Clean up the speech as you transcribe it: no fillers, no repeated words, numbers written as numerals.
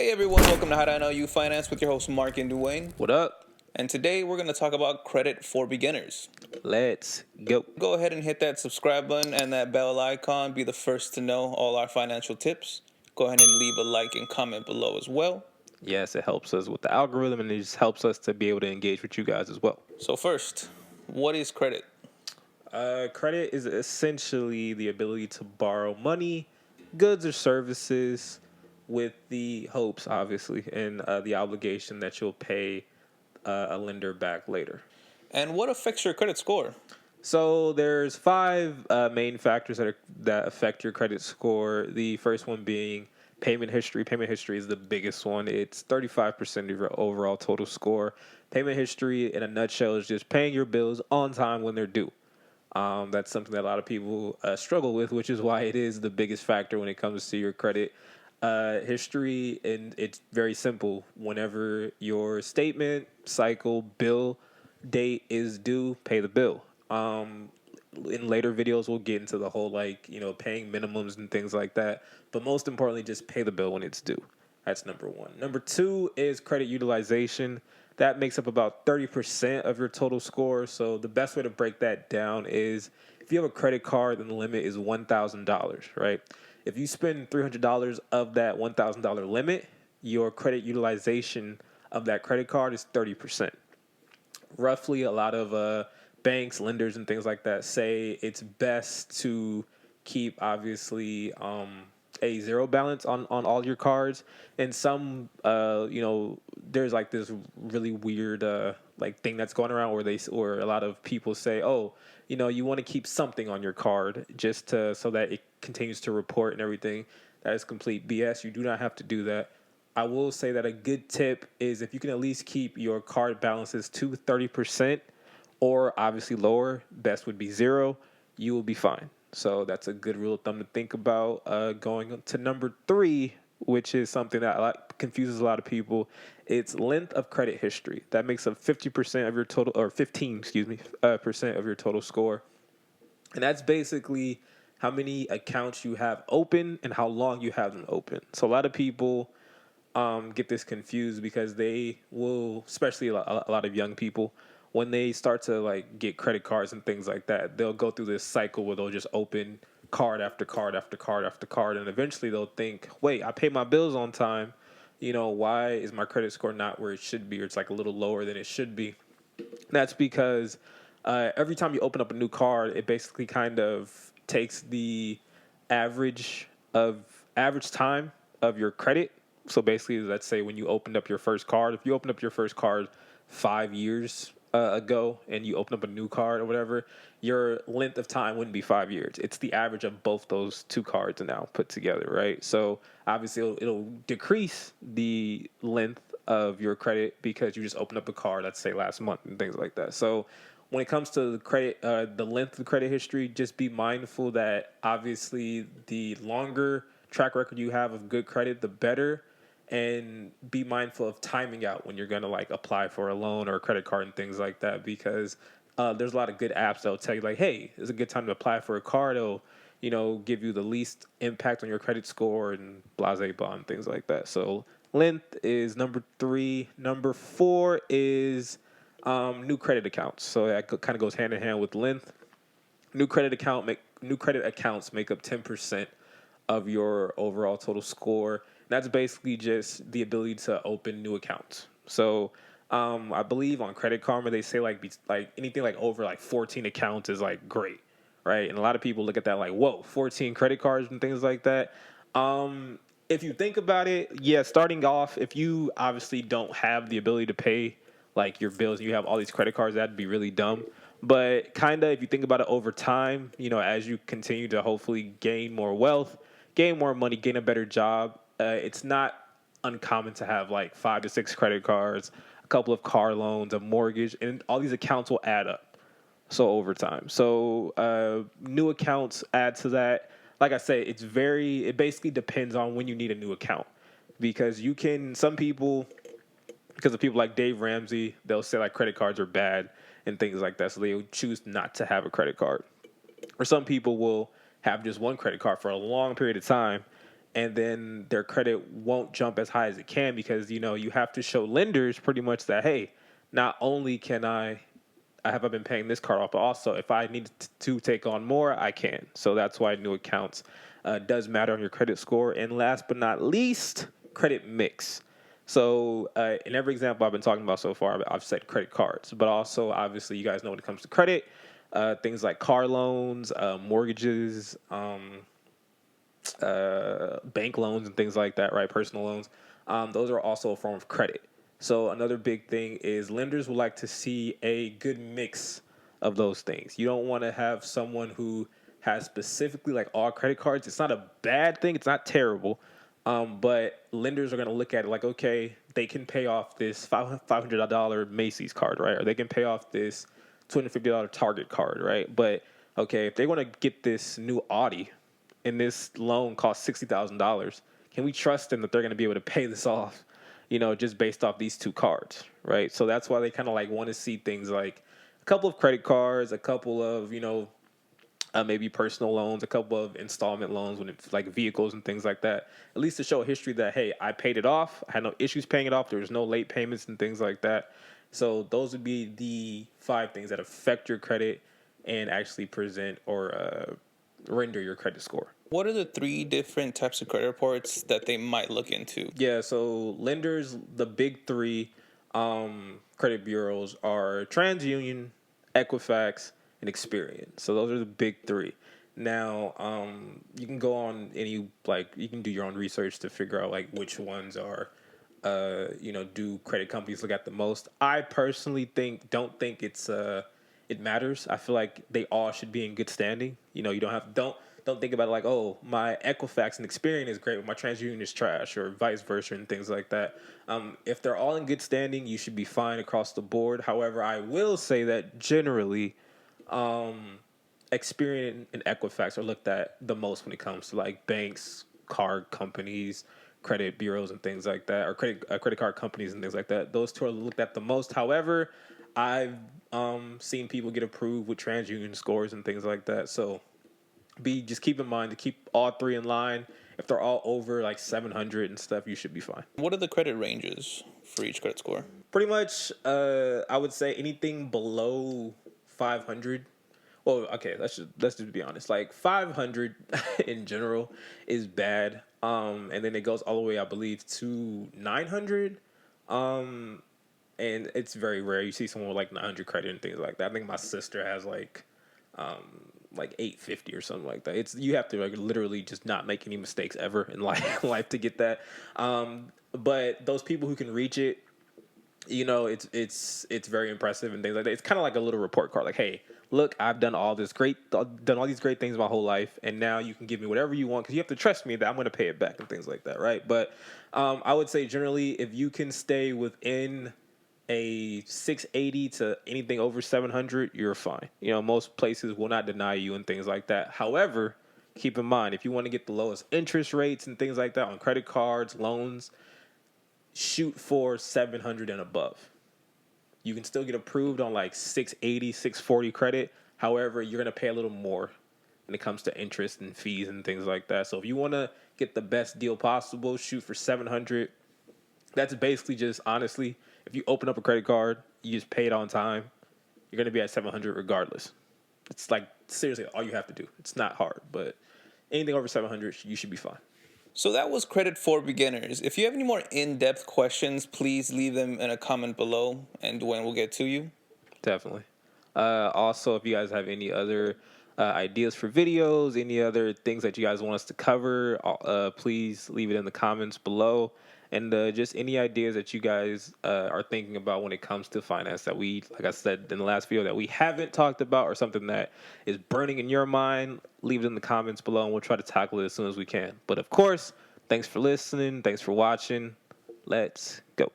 Hey everyone, welcome to How Do I Know You Finance with your host Mark and Dwayne. What up? And today we're going to talk about credit for beginners. Let's go. Go ahead and hit that subscribe button and that bell icon. Be the first to know all our financial tips. Go ahead and leave a like and comment below as well. Yes, it helps us with the algorithm and it just helps us to be able to engage with you guys as well. So first, what is credit? Credit is essentially the ability to borrow money, goods, or services with the hopes, obviously, and the obligation that you'll pay a lender back later. And what affects your credit score? So there's five main factors that affect your credit score. The first one being payment history. Payment history is the biggest one. It's 35% of your overall total score. Payment history, in a nutshell, is just paying your bills on time when they're due. That's something that a lot of people struggle with, which is why it is the biggest factor when it comes to your credit history. And it's very simple. Whenever your statement, cycle, bill date is due, pay the bill. In later videos, we'll get into the whole paying minimums and things like that. But most importantly, just pay the bill when it's due. That's number one. Number two is credit utilization. That makes up about 30% of your total score. So the best way to break that down is if you have a credit card, then the limit is $1,000, right? If you spend $300 of that $1,000 limit, your credit utilization of that credit card is 30%. Roughly, a lot of banks, lenders, and things like that say it's best to keep, obviously, a zero balance on all your cards. And some, there's like this really weird thing that's going around where a lot of people say, oh, you want to keep something on your card just so that it continues to report and everything. That is complete BS. You do not have to do that. I will say that a good tip is if you can at least keep your card balances to 30% or obviously lower, best would be zero, you will be fine. So that's a good rule of thumb to think about. Going to number three, which is something that confuses a lot of people, it's length of credit history. That makes up 50% of your total, or 15, percent of your total score. And that's basically how many accounts you have open and how long you have them open. So a lot of people get this confused because they will, especially a lot of young people, when they start to get credit cards and things like that, they'll go through this cycle where they'll just open card after card after card after card, and eventually they'll think, wait, I pay my bills on time. Why is my credit score not where it should be, or it's a little lower than it should be? That's because every time you open up a new card, it basically kind of takes the average time of your credit. So basically, let's say when you opened up your first card, if you opened up your first card 5 years ago and you open up a new card or whatever, your length of time wouldn't be 5 years. It's the average of both those two cards now put together, right? So obviously it'll decrease the length of your credit because you just opened up a card, let's say last month and things like that. So when it comes to the credit, the length of credit history, just be mindful that obviously the longer track record you have of good credit, the better. And be mindful of timing out when you're going to apply for a loan or a credit card and things like that, because there's a lot of good apps that'll tell you hey, it's a good time to apply for a card. It'll, give you the least impact on your credit score and blase blah and things like that. So length is number three. Number four is new credit accounts. So that kind of goes hand in hand with length. New credit accounts make up 10% of your overall total score. That's basically just the ability to open new accounts. So I believe on Credit Karma they say anything over 14 accounts is great, right? And a lot of people look at that whoa, 14 credit cards and things like that. If you think about it, yeah, starting off, if you obviously don't have the ability to pay your bills and you have all these credit cards, that'd be really dumb. But kind of if you think about it over time, as you continue to hopefully gain more wealth, gain more money, gain a better job, it's not uncommon to have 5 to 6 credit cards, a couple of car loans, a mortgage, and all these accounts will add up. So over time. So new accounts add to that. Like I say, it basically depends on when you need a new account. Because some people, because of people like Dave Ramsey, they'll say credit cards are bad and things like that. So they'll choose not to have a credit card. Or some people will have just one credit card for a long period of time and then their credit won't jump as high as it can because you have to show lenders pretty much that, hey, not only can I have I been paying this card off, but also if I need to take on more, I can. So that's why new accounts does matter on your credit score. And last but not least, credit mix. So in every example I've been talking about so far, I've said credit cards, but also obviously you guys know when it comes to credit, things like car loans, mortgages, bank loans and things like that, right? Personal loans. Those are also a form of credit. So another big thing is lenders would like to see a good mix of those things. You don't want to have someone who has specifically like all credit cards. It's not a bad thing. It's not terrible. But lenders are going to look at it like, okay, they can pay off this $500 Macy's card, right? Or they can pay off this $250 Target card, right? But okay, if they want to get this new Audi and this loan costs $60,000, can we trust them that they're going to be able to pay this off? Just based off these two cards, right? So that's why they kind of like want to see things like a couple of credit cards, a couple of, maybe personal loans, a couple of installment loans when it's like vehicles and things like that, at least to show a history that, hey, I paid it off. I had no issues paying it off. There was no late payments and things like that. So those would be the 5 things that affect your credit and actually present or render your credit score. What are the 3 different types of credit reports that they might look into? Yeah, so lenders, the big 3 credit bureaus are TransUnion, Equifax, and Experian. So those are the big 3. Now, you can go on you can do your own research to figure out like which ones are, do credit companies look at the most. I personally don't think it matters. I feel like they all should be in good standing. You don't think about it like, oh, my Equifax and Experian is great, but my TransUnion is trash, or vice versa, and things like that. If they're all in good standing, you should be fine across the board. However, I will say that generally, Experian and Equifax are looked at the most when it comes to like banks, card companies, credit bureaus, and things like that, or credit card companies and things like that. Those 2 are looked at the most. However, I've seen people get approved with TransUnion scores and things like that. So just keep in mind to keep all 3 in line. If they're all over like 700 and stuff, you should be fine. What are the credit ranges for each credit score? Pretty much, I would say anything below 500. Well, okay, let's just be honest. Like 500 in general is bad. And then it goes all the way, I believe, to 900. And it's very rare you see someone with like 900 credit and things like that. I think my sister has like 850 or something like that. You have to like literally just not make any mistakes ever in life to get that. But those people who can reach it, it's very impressive and things like that. It's kind of like a little report card. Like, hey, look, I've done all these great things my whole life, and now you can give me whatever you want because you have to trust me that I'm going to pay it back and things like that, right? But I would say generally, if you can stay within a 680 to anything over 700, you're fine. Most places will not deny you and things like that. However, keep in mind, if you want to get the lowest interest rates and things like that on credit cards, loans, shoot for 700 and above. You can still get approved on like 680, 640 credit. However, you're going to pay a little more when it comes to interest and fees and things like that. So if you want to get the best deal possible, shoot for 700. That's basically just, honestly, if you open up a credit card, you just pay it on time, you're going to be at 700 regardless. It's like, seriously, all you have to do. It's not hard, but anything over 700, you should be fine. So that was credit for beginners. If you have any more in-depth questions, please leave them in a comment below, and Dwayne will get to you. Definitely. Also, if you guys have any other ideas for videos, any other things that you guys want us to cover, please leave it in the comments below. And just any ideas that you guys are thinking about when it comes to finance that like I said in the last video, that we haven't talked about, or something that is burning in your mind, leave it in the comments below and we'll try to tackle it as soon as we can. But of course, thanks for listening. Thanks for watching. Let's go.